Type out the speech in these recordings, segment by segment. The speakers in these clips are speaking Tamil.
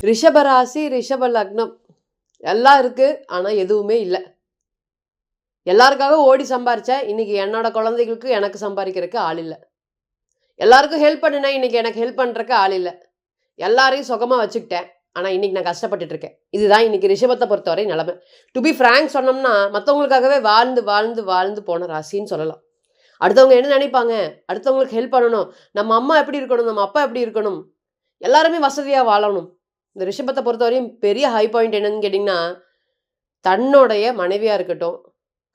ரிஷபராசி, ரிஷப லக்னம் எல்லாம் இருக்கு. ஆனா எதுவுமே இல்ல. எல்லாருக்காக ஓடி சம்பாரிச்சேன். இன்னைக்கு என்னோட குழந்தைகளுக்கு எனக்கு சம்பாதிக்கிறதுக்கு ஆள் இல்ல. எல்லாருக்கும் ஹெல்ப் பண்ணுனேன். இன்னைக்கு எனக்கு ஹெல்ப் பண்றதுக்கு ஆள் இல்ல. எல்லாரையும் சுகமா வச்சுக்கிட்டேன். ஆனா இன்னைக்கு நான் கஷ்டப்பட்டுட்டு இருக்கேன். இதுதான் இன்னைக்கு ரிஷபத்தை பொறுத்தவரை நிலைமை. டு பி ஃப்ராங்க் சொன்னோம்னா, மத்தவங்களுக்காகவே வாழ்ந்து வாழ்ந்து வாழ்ந்து போன ராசின்னு சொல்லலாம். அடுத்தவங்க என்ன நினைப்பாங்க? அடுத்தவங்களுக்கு ஹெல்ப் பண்ணணும். நம்ம அம்மா எப்படி இருக்கணும்? நம்ம அப்பா எப்படி இருக்கணும்? எல்லாருமே வசதியா வாழணும். இந்த ரிஷபத்தை பொறுத்தவரையும் பெரிய ஹை பாயிண்ட் என்னன்னு கேட்டிங்கன்னா, தன்னுடைய மனைவியா இருக்கட்டும்,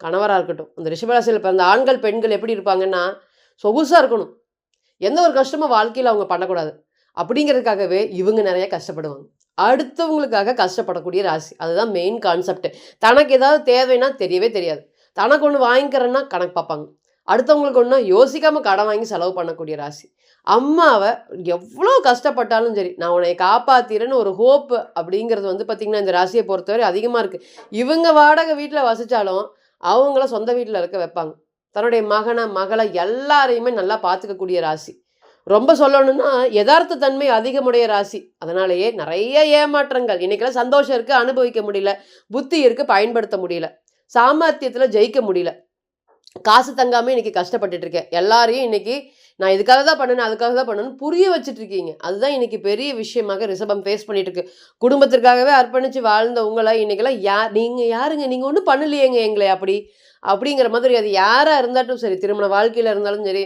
கணவரா இருக்கட்டும், அந்த ரிஷபராசியில பிறந்த ஆண்கள், பெண்கள் எப்படி இருப்பாங்கன்னா, சொகுசா இருக்கணும். எந்த ஒரு கஷ்டமும் வாழ்க்கையில அவங்க பண்ணக்கூடாது. அப்படிங்கிறதுக்காகவே இவங்க நெறைய கஷ்டப்படுவாங்க. அடுத்தவங்களுக்காக கஷ்டப்படக்கூடிய ராசி. அதுதான் மெயின் கான்செப்ட். தனக்கு ஏதாவது தேவைன்னா தெரியவே தெரியாது. தனக்கு ஒண்ணு வாங்கிக்கிறேன்னா கணக்கு பார்ப்பாங்க. அடுத்தவங்களுக்கு ஒண்ணு யோசிக்காம கடன் வாங்கி செலவு பண்ணக்கூடிய ராசி. அம்மாவ எவ்வளோ கஷ்டப்பட்டாலும் சரி, நான் உன்னைய காப்பாத்திறேன்னு ஒரு ஹோப் அப்படிங்கிறது வந்து பார்த்தீங்கன்னா, இந்த ராசிய பொறுத்தவரை அதிகமா இருக்கு. இவங்க வாடகை வீட்ல வசிச்சாலும், அவங்கள சொந்த வீட்ல இருக்க வைப்பாங்க. தன்னுடைய மகன, மகள எல்லாரையுமே நல்லா பார்த்துக்கக்கூடிய ராசி. ரொம்ப சொல்லணும்னா, எதார்த்த தன்மை அதிகமுடைய ராசி. அதனாலேயே நெறைய ஏமாற்றங்கள். இன்னைக்கெல்லாம் சந்தோஷம் இருக்கு, அனுபவிக்க முடியல. புத்தி இருக்கு, பயன்படுத்த முடியல. சாமர்த்தியத்துல ஜெயிக்க முடியல. காசு தங்காம இன்னைக்கு கஷ்டப்பட்டுட்டு இருக்கேன். எல்லாரையும் இன்னைக்கு நான் இதுக்காக தான் பண்ணுனேன், அதுக்காக தான் பண்ணுனேன்னு புரிய வச்சுட்டு இருக்கீங்க. அதுதான் இன்னைக்கு பெரிய விஷயமாக ரிஷபம் ஃபேஸ் பண்ணிட்டு இருக்கு. குடும்பத்திற்காகவே அர்ப்பணிச்சு வாழ்ந்த உங்கள இன்னைக்கெல்லாம் நீங்க யாருங்க? நீங்க ஒண்ணும் பண்ணலையேங்க எங்கள அப்படி. அப்படிங்கிற மாதிரி அது யாரா இருந்தாட்டும் சரி, திருமண வாழ்க்கையில இருந்தாலும் சரி,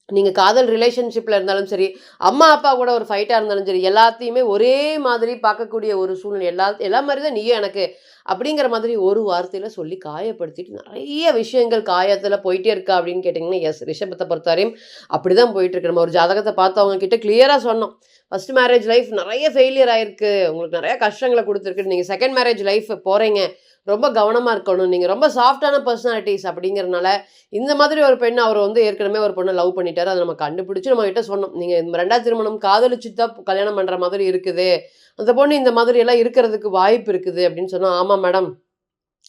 நீங்க காதல் ரிலேஷன்ஷிப்ல இருந்தாலும் சரி, அம்மா, அப்பா கூட ஒரு ஃபைட்டா இருந்தாலும் சரி, எல்லாத்தையுமே ஒரே மாதிரி பார்க்கக்கூடிய ஒரு சூழ்நிலை. எல்லா மாரி தான் நீயும் எனக்கு அப்படிங்கிற மாதிரி ஒரு வார்த்தையில சொல்லி காயப்படுத்திட்டு நெறைய விஷயங்கள் காயத்துல போயிட்டே இருக்கா அப்படின்னு கேட்டிங்கன்னா, எஸ் ரிஷபத்த பொறுத்தவரையும் அப்படிதான் போயிட்டு இருக்கு. நம்ம ஒரு ஜாதகத்த பார்த்து அவங்க கிட்ட கிளியரா சொன்னோம். ஃபர்ஸ்ட் மேரேஜ் லைஃப் நெறைய ஃபெயிலியர் ஆயிருக்கு. உங்களுக்கு நெறைய கஷ்டங்கள குடுத்துருக்கு. நீங்க செகண்ட் மேரேஜ் லைஃப் போறீங்க. ரொம்ப கவனமா இருக்கணும். நீங்க ரொம்ப சாஃப்ட்டான பெர்சனாலிட்டீஸ் அப்படிங்கிறனால, இந்த மாதிரி ஒரு பெண் அவர் வந்து ஏற்கனவே ஒரு பொண்ண லவ் பண்ணிட்டாரு. அத நம்ம கண்டுபிடிச்சு நம்ம கிட்ட சொன்னோம். நீங்க 2வது திருமணம் காதலிச்சு தான் கல்யாணம் பண்ற மாதிரி இருக்குது. அந்த பொண்ணு இந்த மாதிரி எல்லாம் இருக்கிறதுக்கு வாய்ப்பு இருக்குது அப்படின்னு சொன்னா, ஆமா மேடம்.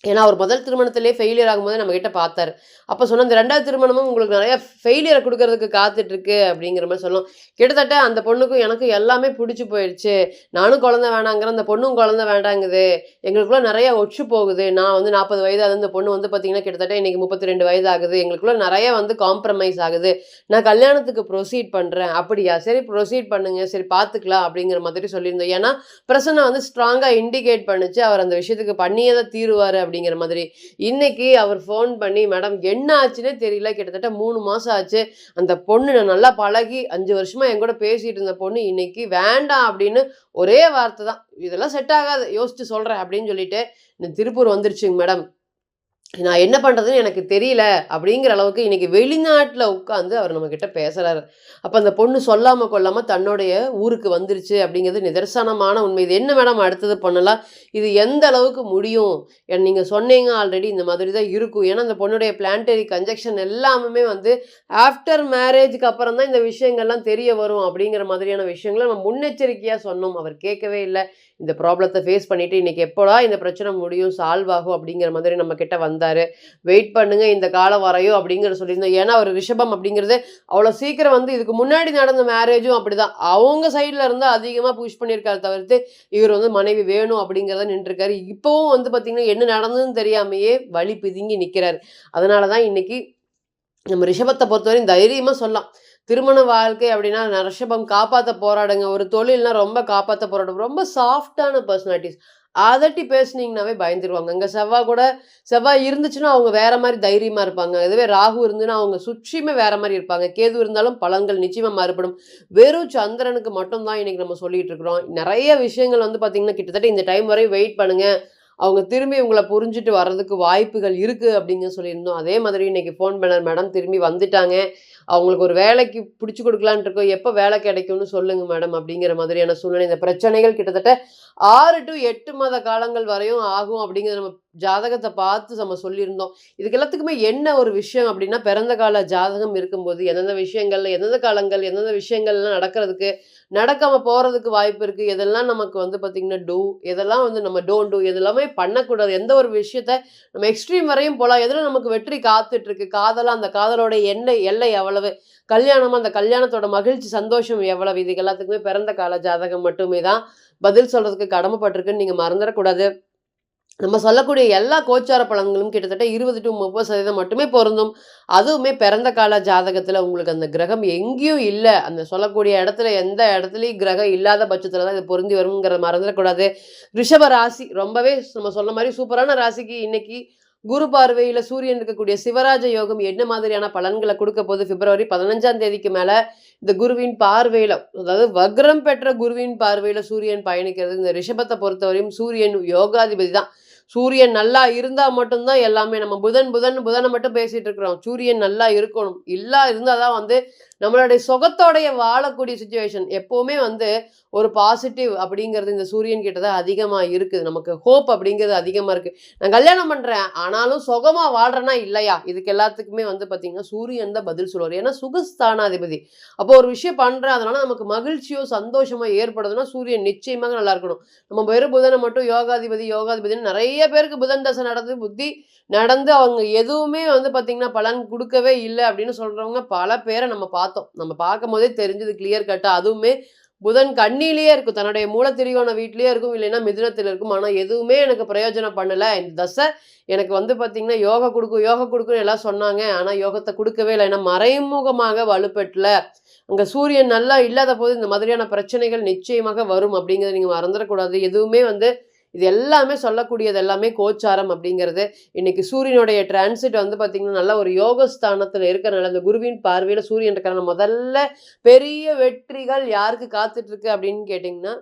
ஏன்னா அவர் முதல் திருமணத்திலே ஃபெயிலியர் ஆகும்போது நம்ம கிட்ட பார்த்தாரு. அப்ப சொன்ன இந்த 2வது திருமணமும் உங்களுக்கு நெறைய ஃபெயிலியர குடுக்கறதுக்கு காத்துட்டு இருக்கு அப்படிங்கிற மாரி சொன்னோம். கிட்டத்தட்ட அந்த பொண்ணுக்கும் எனக்கும் எல்லாமே புடிச்சு போயிடுச்சு. நானும் குழந்தை வேணாங்கிறேன், அந்த பொண்ணும் குழந்தை வேண்டாங்குது. எங்களுக்குள்ள நெறைய ஒற்று போகுது. நான் வந்து 40 வயது ஆகுது. அந்த பொண்ணு வந்து பார்த்தீங்கன்னா, கிட்டத்தட்ட இன்னைக்கு 32 வயது ஆகுது. எங்களுக்குள்ள நெறைய வந்து காம்ப்ரமைஸ் ஆகுது. நான் கல்யாணத்துக்கு ப்ரொசீட் பண்றேன். அப்படியா? சரி ப்ரொசீட் பண்ணுங்க. சரி பார்த்துக்கலாம் அப்படிங்கிற மாதிரி சொல்லியிருந்தோம். ஏன்னா, பிரசன்ன வந்து ஸ்ட்ராங்கா இண்டிகேட் பண்ணுச்சு. அவர் அந்த விஷயத்துக்கு பண்ணியே தான் தீருவாரு அப்படிங்கிற மாதிரி. இன்னைக்கு அவர் ஃபோன் பண்ணி, மேடம் என்ன ஆச்சுன்னே தெரியல. கிட்டத்தட்ட 3 மாசம் ஆச்சு. அந்த பொண்ணு நான் நல்லா பழகி 5 வருஷமா என்கூட பேசிட்டு இருந்த பொண்ணு இன்னைக்கு வேண்டாம் அப்படின்னு ஒரே வார்த்தை தான். இதெல்லாம் செட் ஆகாது. யோசிச்சு சொல்றேன் அப்படின்னு சொல்லிட்டு, திருப்பூர் வந்துருச்சுங்க மேடம். நான் என்ன பண்றதுன்னு எனக்கு தெரியல அப்படிங்கிற அளவுக்கு இன்னைக்கு வெளிநாட்டுல உட்கார்ந்து அவர் நம்மகிட்ட பேசுறாரு. அப்ப அந்த பொண்ணு சொல்லாம கொள்ளாம தன்னுடைய ஊருக்கு வந்துருச்சு அப்படிங்கிறது நிதர்சனமான உண்மை. இது என்ன மேடம் அடுத்தது பண்ணலாம்? இது எந்த அளவுக்கு முடியும்? நீங்க சொன்னீங்க ஆல்ரெடி இந்த மாதிரி தான் இருக்கும். ஏன்னா அந்த பொண்ணுடைய பிளான்டரி கன்ஜெக்ஷன் எல்லாமுமே வந்து ஆஃப்டர் மேரேஜ்க்கு அப்புறம் தான் இந்த விஷயங்கள்லாம் தெரிய வரும் அப்படிங்கிற மாதிரியான விஷயங்கள நம்ம முன்னெச்சரிக்கையா சொன்னோம். அவர் கேட்கவே இல்ல. இந்த ப்ராப்ளத்த ஃபேஸ் பண்ணிட்டு இன்னைக்கு எப்போடா இந்த பிரச்சனை முடியும், சால்வ் ஆகும் அப்படிங்கிற மாதிரி நம்ம கிட்ட வந்தாரு. வெயிட் பண்ணுங்க இந்த காலம் வரையும் அப்படிங்கிற சொல்லியிருந்தோம். ஏன்னா அவர் ரிஷபம் அப்படிங்கிறது அவ்வளோ சீக்கிரம் வந்து இதுக்கு முன்னாடி நடந்த மேரேஜும் அப்படிதான். அவங்க சைட்ல இருந்து அதிகமா புஷ் பண்ணியிருக்காரு தவிர்த்து, இவர் வந்து மனைவி வேணும் அப்படிங்கிறத நின்றுருக்காரு. இப்பவும் வந்து பார்த்தீங்கன்னா, என்ன நடந்ததுன்னு தெரியாமயே வலி பிதுங்கி நிற்கிறாரு. அதனால தான் இன்னைக்கு நம்ம ரிஷபத்தை பொறுத்தவரையும் தைரியமா சொல்லலாம். திருமண வாழ்க்கை அப்படின்னா ரிஷபம் காப்பாற்ற போராடுங்க. ஒரு தொழில்னா ரொம்ப காப்பாற்ற போராடும். ரொம்ப சாஃப்டான பர்சனாலிட்டிஸ். அதட்டி பேசுனீங்கன்னாவே பயந்துருவாங்க. அங்க செவ்வாய் இருந்துச்சுன்னா அவங்க வேற மாதிரி தைரியமா இருப்பாங்க. இதுவே ராகு இருந்துன்னா அவங்க சுற்றியுமே வேற மாதிரி இருப்பாங்க. கேது இருந்தாலும் பலன்கள் நிச்சயமா மாறுபடும். வெறும் சந்திரனுக்கு மட்டும் தான் இன்னைக்கு நம்ம சொல்லிட்டு இருக்கிறோம். நிறைய விஷயங்கள் வந்து பார்த்தீங்கன்னா, கிட்டத்தட்ட இந்த டைம் வரை வெயிட் பண்ணுங்க. அவங்க திரும்பி உங்கள புரிஞ்சுட்டு வர்றதுக்கு வாய்ப்புகள் இருக்கு அப்படின்னு சொல்லியிருந்தோம். அதே மாதிரி இன்னைக்கு ஃபோன் பண்ணாரு, மேடம் திரும்பி வந்துட்டாங்க. அவங்களுக்கு ஒரு வேலைக்கு பிடிச்சு கொடுக்கலான்ட்டு இருக்கோம். எப்போ வேலை கிடைக்கும்னு சொல்லுங்க மேடம் அப்படிங்கிற மாதிரியான சூழ்நிலை. இந்த பிரச்சனைகள் கிட்டத்தட்ட 6 to 8 மாத காலங்கள் வரையும் ஆகும் அப்படிங்கிறத நம்ம ஜாதகத்தை பார்த்து நம்ம சொல்லியிருந்தோம். இதுக்கு எல்லாத்துக்குமே என்ன ஒரு விஷயம் அப்படின்னா, பிறந்த கால ஜாதகம் இருக்கும்போது எந்தெந்த விஷயங்கள்ல, எந்தெந்த காலங்கள், எந்தெந்த விஷயங்கள்லாம் நடக்கிறதுக்கு, நடக்காம போறதுக்கு வாய்ப்பு இருக்கு. எதெல்லாம் நமக்கு வந்து பார்த்தீங்கன்னா எதெல்லாம் வந்து நம்ம டோன்ட் டூ, எதெல்லாமே பண்ணக்கூடாது. எந்த ஒரு விஷயத்த நம்ம எக்ஸ்ட்ரீம் வரையும் போலாம். எதுல நமக்கு வெற்றி காத்துட்டு இருக்கு. காதலா அந்த காதலோட எல்லை எவ்வளவு? கல்யாணமா அந்த கல்யாணத்தோட மகிழ்ச்சி, சந்தோஷம் எவ்வளவு? இதுக்கு எல்லாத்துக்குமே பிறந்த கால ஜாதகம் மட்டுமே தான் பதில் சொல்றதுக்கு கடமைப்பட்டிருக்குன்னு நீங்க மறந்துடக்கூடாது. நம்ம சொல்லக்கூடிய எல்லா கோச்சார பலன்களும் கிட்டத்தட்ட 20 to 30% மட்டுமே பொருந்தும். அதுவுமே பிறந்த கால ஜாதகத்துல உங்களுக்கு அந்த கிரகம் எங்கேயும் இல்ல. அந்த சொல்லக்கூடிய இடத்துல எந்த இடத்துலயும் கிரகம் இல்லாத பட்சத்துல தான் இது பொருந்தி வரும்ங்கிறத மறந்துடக்கூடாது. ரிஷப ராசி ரொம்பவே நம்ம சொன்ன மாரி சூப்பரான ராசிக்கு இன்னைக்கு குரு பார்வையில சூரியன் இருக்கக்கூடிய சிவராஜ யோகம் என்ன மாதிரியான பலன்கள குடுக்க போகுது பிப்ரவரி 15ஆம் தேதிக்கு மேல இந்த குருவின் பார்வையில, அதாவது வக்ரம் பெற்ற குருவின் பார்வையில சூரியன் பயணிக்கிறது. இந்த ரிஷபத்தை பொறுத்தவரையும் சூரியன் யோகாதிபதி தான். சூரியன் நல்லா இருந்தா மட்டும் தான் எல்லாமே. நம்ம புதனை மட்டும் பேசிட்டு இருக்கிறோம். சூரியன் நல்லா இருக்கணும். இருந்தா தான் வந்து நம்மளுடைய சுகத்தோடைய வாழக்கூடிய சிச்சுவேஷன் எப்பவுமே வந்து ஒரு பாசிட்டிவ் அப்படிங்கிறது இந்த சூரியன் கிட்ட தான் அதிகமா இருக்குது. நமக்கு ஹோப் அப்படிங்கிறது அதிகமா இருக்கு. நான் கல்யாணம் பண்றேன் ஆனாலும் சுகமா வாழ்றேனா இல்லையா? இதுக்கு எல்லாத்துக்குமே வந்து பாத்தீங்கன்னா சூரியன் தான் பதில் சொல்லுவார். ஏன்னா சுகஸ்தானாதிபதி. அப்போ ஒரு விஷயம் பண்றேன் அதனால நமக்கு மகிழ்ச்சியோ சந்தோஷமோ ஏற்படுதுன்னா சூரியன் நிச்சயமாக நல்லா இருக்கணும். நம்ம வெறும் புதனை மட்டும் யோகாதிபதினு நிறைய பேருக்கு புதன் தசை நடந்து அவங்க எதுவுமே வந்து பாத்தீங்கன்னா பலன் கொடுக்கவே இல்லை அப்படின்னு சொல்றவங்க பல பேரை நம்ம பார்த்தோம். நம்ம பார்க்கும் போதே தெரிஞ்சது கிளியர் கட்டா. அதுவுமே புதன் கண்ணிலேயே இருக்கும். தன்னுடைய மூலத்திரிகோண வீட்லயே இருக்கும், இல்லைன்னா மிதுனத்தில் இருக்கும். ஆனா எதுவுமே எனக்கு பிரயோஜனம் பண்ணல. இந்த தசை எனக்கு வந்து பாத்தீங்கன்னா யோகா கொடுக்குன்னு எல்லாம் சொன்னாங்க. ஆனா யோகத்தை கொடுக்கவே இல்லை. ஏன்னா மறைமுகமாக வலுப்பெற்றல. அங்க சூரியன் நல்லா இல்லாத போது இந்த மாதிரியான பிரச்சனைகள் நிச்சயமாக வரும் அப்படிங்கிறத நீங்க மறந்துடக்கூடாது. எதுவுமே வந்து இது எல்லாமே சொல்லக்கூடியது எல்லாமே கோச்சாரம் அப்படிங்கிறது. இன்னைக்கு சூரியனுடைய டிரான்சிட் வந்து பார்த்தீங்கன்னா நல்ல ஒரு யோகஸ்தானத்தில் இருக்கிறனால இந்த குருவின் பார்வையில் சூரியன் இருக்கிறனால முதல்ல பெரிய வெற்றிகள் யாருக்கு காத்துட்டு இருக்கு அப்படின்னு கேட்டிங்கன்னா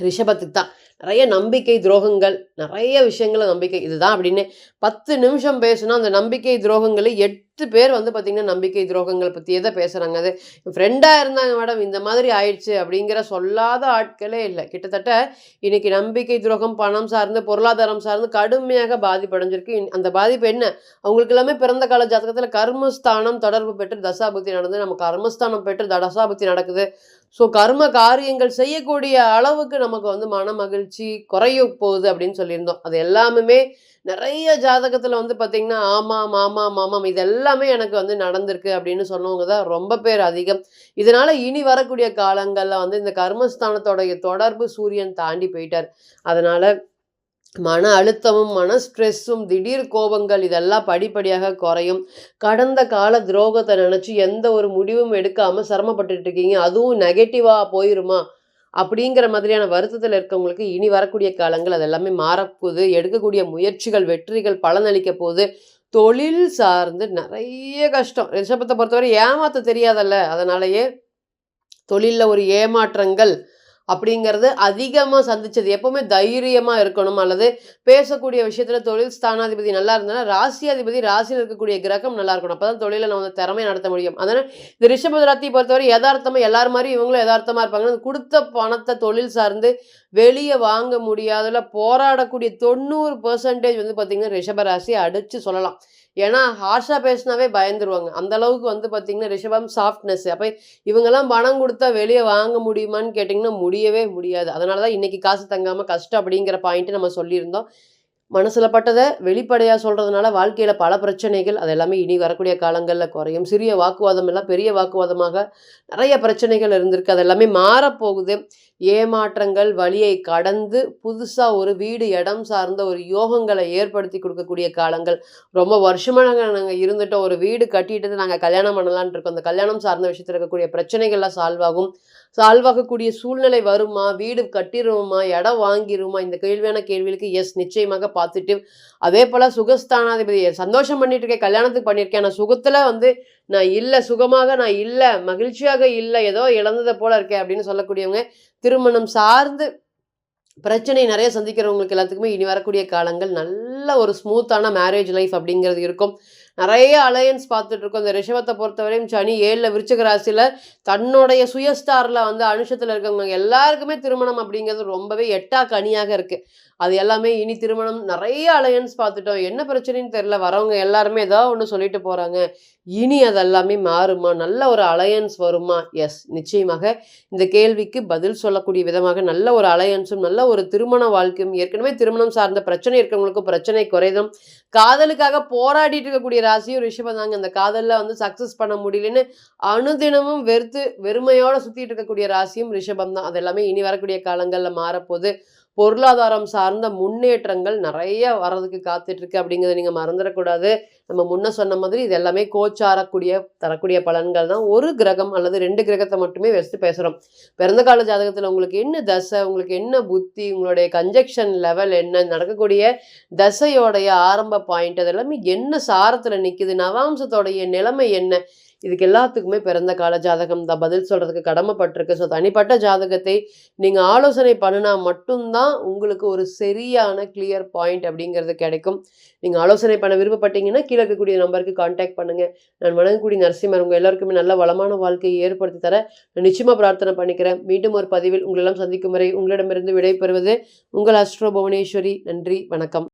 ரிஷபத்துக்கு தான். நிறைய நம்பிக்கை துரோகங்கள், நிறைய விஷயங்கள நம்பிக்கை இதுதான் அப்படின்னு 10 நிமிஷம் பேசுனா அந்த நம்பிக்கை துரோகங்களை 8 பேர் வந்து பார்த்தீங்கன்னா நம்பிக்கை துரோகங்கள் பற்றியே தான் பேசுகிறாங்க. அது ஃப்ரெண்டாக இருந்தாங்க மேடம் இந்த மாதிரி ஆயிடுச்சு அப்படிங்கிற சொல்லாத ஆட்களே இல்லை. கிட்டத்தட்ட இன்னைக்கு நம்பிக்கை துரோகம் பணம் சார்ந்து பொருளாதாரம் சார்ந்து கடுமையாக பாதிப்படைஞ்சிருக்கு. அந்த பாதிப்பு என்ன? அவங்களுக்கு எல்லாமே பிறந்த கால ஜாதகத்தில் கர்மஸ்தானம் தொடர்பு பெற்று தசாபுத்தி நடந்து நம்ம கர்மஸ்தானம் பெற்று தசாபுத்தி நடக்குது. ஸோ கர்ம காரியங்கள் செய்யக்கூடிய அளவுக்கு நமக்கு வந்து மன மகிழ்ச்சி குறைய போகுது அப்படின்னு சொல்லியிருந்தோம். அது எல்லாமே நிறைய ஜாதகத்தில் வந்து பார்த்தீங்கன்னா ஆமாம் இது எல்லாமே எனக்கு வந்து நடந்திருக்கு அப்படின்னு சொன்னவங்க தான் ரொம்ப பேர் அதிகம். இதனால இனி வரக்கூடிய காலங்களில் வந்து இந்த கர்மஸ்தானத்தோடைய தொடர்பு சூரியன் தாண்டி போயிட்டார். அதனால மன அழுத்தமும் மன ஸ்ட்ரெஸ்ஸும் திடீர் கோபங்கள் இதெல்லாம் படிப்படியாக குறையும். கடந்த கால துரோகத்தை நினச்சி எந்த ஒரு முடிவும் எடுக்காமல் சிரமப்பட்டுட்டு இருக்கீங்க, அதுவும் நெகட்டிவாக போயிருமா அப்படிங்கிற மாதிரியான வருத்தத்தில் இருக்கவங்களுக்கு இனி வரக்கூடிய காலங்கள் அது எல்லாமே மாறப்போகுது. எடுக்கக்கூடிய முயற்சிகள் வெற்றிகள் பலனளிக்க போகுது. தொழில் சார்ந்து நிறைய கஷ்டம். ரிஷபத்தை பொறுத்தவரை ஏமாற்ற தெரியாதல்ல, அதனாலேயே தொழிலில் ஒரு ஏமாற்றங்கள் அப்படிங்கிறது அதிகமாக சந்திச்சது. எப்பவுமே தைரியமாக இருக்கணும். அல்லது பேசக்கூடிய விஷயத்தில் தொழில் ஸ்தானாதிபதி நல்லா இருந்தாலும் ராசியாதிபதி ராசியில் இருக்கக்கூடிய கிரகம் நல்லா இருக்கணும். அப்போ தான் தொழிலை நம்ம திறமையை நடத்த முடியும். அதனால் இந்த ரிஷப ராசியை பொறுத்தவரை யதார்த்தமாக எல்லாரும் மாதிரி இவங்களும் யதார்த்தமாக இருப்பாங்க. கொடுத்த பணத்தை தொழில் சார்ந்து வெளியே வாங்க முடியாதல போராடக்கூடிய 90% வந்து பார்த்திங்கன்னா ரிஷபராசி அடித்து சொல்லலாம். ஏன்னா ஹார்ஷாக பேசினாவே பயந்துருவாங்க. அந்த அளவுக்கு வந்து பார்த்திங்கன்னா ரிஷபம் சாஃப்ட்னஸ். அப்போ இவங்கெல்லாம் பணம் கொடுத்தா வெளியே வாங்க முடியுமான்னு கேட்டிங்கன்னா முடியவே முடியாது. அதனால தான் இன்றைக்கி காசு தங்காமல் கஷ்டம் அப்படிங்கிற பாயிண்ட்டு நம்ம சொல்லியிருந்தோம். மனசில் பட்டதை வெளிப்படையாக சொல்கிறதுனால வாழ்க்கையில் பல பிரச்சனைகள் அது எல்லாமே இனி வரக்கூடிய காலங்களில் குறையும். சிறிய வாக்குவாதம் எல்லாம் பெரிய வாக்குவாதமாக நிறைய பிரச்சனைகள் இருந்திருக்கு. அது எல்லாமே மாறப்போகுது. ஏமாற்றங்கள் வழியை கடந்து புதுசாக ஒரு வீடு இடம் சார்ந்த ஒரு யோகங்களை ஏற்படுத்தி கொடுக்கக்கூடிய காலங்கள். ரொம்ப வருஷமாக நாங்கள் இருந்துட்டோம், ஒரு வீடு கட்டிட்டு நாங்கள் கல்யாணம் பண்ணலான் இருக்கோம். அந்த கல்யாணம் சார்ந்த விஷயத்தில் இருக்கக்கூடிய பிரச்சனைகள்லாம் சால்வ் ஆகக்கூடிய சூழ்நிலை வருமா, வீடு கட்டிடுவோமா, இடம் வாங்கிடுவோமா, இந்த கேள்வியான கேள்விகளுக்கு எஸ் நிச்சயமாக பாசிட்டிவ். அதே போல் சுகஸ்தானாதிபதி சந்தோஷம் பண்ணிட்டு இருக்கேன், கல்யாணத்துக்கு பண்ணியிருக்கேன், ஆனால் சுகத்தில் வந்து நான் இல்லை, சுகமாக நான் இல்லை, மகிழ்ச்சியாக இல்லை, ஏதோ இழந்ததை போல இருக்கேன் அப்படின்னு சொல்லக்கூடியவங்க, திருமணம் சார்ந்து பிரச்சனை நிறைய சந்திக்கிறவங்களுக்கு எல்லாத்துக்குமே இனி வரக்கூடிய காலங்கள் நல்ல ஒரு ஸ்மூத்தான மேரேஜ் லைஃப் அப்படிங்கிறது இருக்கும். நிறைய அலையன்ஸ் பார்த்துட்டு இருக்கோம். இந்த ரிஷபத்தை பொறுத்தவரையும் சனி 7ல விருச்சிக ராசியில தன்னுடைய சுயஸ்டார்ல வந்து அனுஷத்துல இருக்கவங்க எல்லாருக்குமே திருமணம் அப்படிங்கிறது ரொம்பவே எட்டா கனியாக இருக்கு. அது எல்லாமே இனி திருமணம் நிறைய அலையன்ஸ் பார்த்துட்டோம். என்ன பிரச்சனைன்னு தெரியல. வரவங்க எல்லாருமே ஏதாவது ஒண்ணு சொல்லிட்டு போறாங்க. இனி அதெல்லாமே மாறுமா? நல்ல ஒரு அலையன்ஸ் வருமா? எஸ், நிச்சயமாக இந்த கேள்விக்கு பதில் சொல்லக்கூடிய விதமாக நல்ல ஒரு அலையன்ஸும் நல்ல ஒரு திருமண வாழ்க்கையும், ஏற்கனவே திருமணம் சார்ந்த பிரச்சனை இருக்கிறவங்களுக்கும் பிரச்சனை குறைதும், காதலுக்காக போராடிட்டு இருக்கக்கூடிய ராசியும் ரிஷபம் தாங்க. அந்த காதல்ல வந்து சக்சஸ் பண்ண முடியலன்னு அனுதினமும் வெறுமையோட சுத்திட்டு இருக்கக்கூடிய ராசியும் ரிஷபம் தான். அது எல்லாமே இனி வரக்கூடிய காலங்கள்ல மாறப்போகுது. பொருளாதாரம் சார்ந்த முன்னேற்றங்கள் நிறைய வர்றதுக்கு காத்துட்டு இருக்கு அப்படிங்கிறத நீங்க மறந்துடக்கூடாது. நம்ம முன்ன சொன்ன மாதிரி இது எல்லாமே தரக்கூடிய பலன்கள் தான். ஒரு கிரகம் அல்லது 2 கிரகத்தை மட்டுமே வச்சுட்டு பேசுறோம். பிறந்த கால ஜாதகத்துல உங்களுக்கு என்ன தசை, உங்களுக்கு என்ன புத்தி, உங்களுடைய கன்ஜெக்ஷன் லெவல் என்ன, நடக்கக்கூடிய தசையோடைய ஆரம்ப பாயிண்ட், அது எல்லாமே என்ன சாரத்துல நிக்குது, நவாம்சத்தோடைய நிலைமை என்ன, இதுக்கு எல்லாத்துக்குமே பிறந்த கால ஜாதகம் தான் பதில் சொல்றதுக்கு கடமைப்பட்டிருக்கு. ஸோ தனிப்பட்ட ஜாதகத்தை நீங்க ஆலோசனை பண்ணினா மட்டும்தான் உங்களுக்கு ஒரு சரியான கிளியர் பாயிண்ட் அப்படிங்கிறது கிடைக்கும். நீங்க ஆலோசனை பண்ண விருப்பப்பட்டீங்கன்னா கீழே இருக்கக்கூடிய நம்பருக்கு கான்டாக்ட் பண்ணுங்க. நான் வணங்கக்கூடிய நரசிம்மர் உங்க எல்லாருக்குமே நல்ல வளமான வாழ்க்கையை ஏற்படுத்தி தர நான் நிச்சயமா பிரார்த்தனை பண்ணிக்கிறேன். மீண்டும் ஒரு பதிவில் உங்களெல்லாம் சந்திக்கும் வரை உங்களிடமிருந்து விடைபெறுவது உங்கள் அஸ்ட்ரோ புவனேஸ்வரி. நன்றி, வணக்கம்.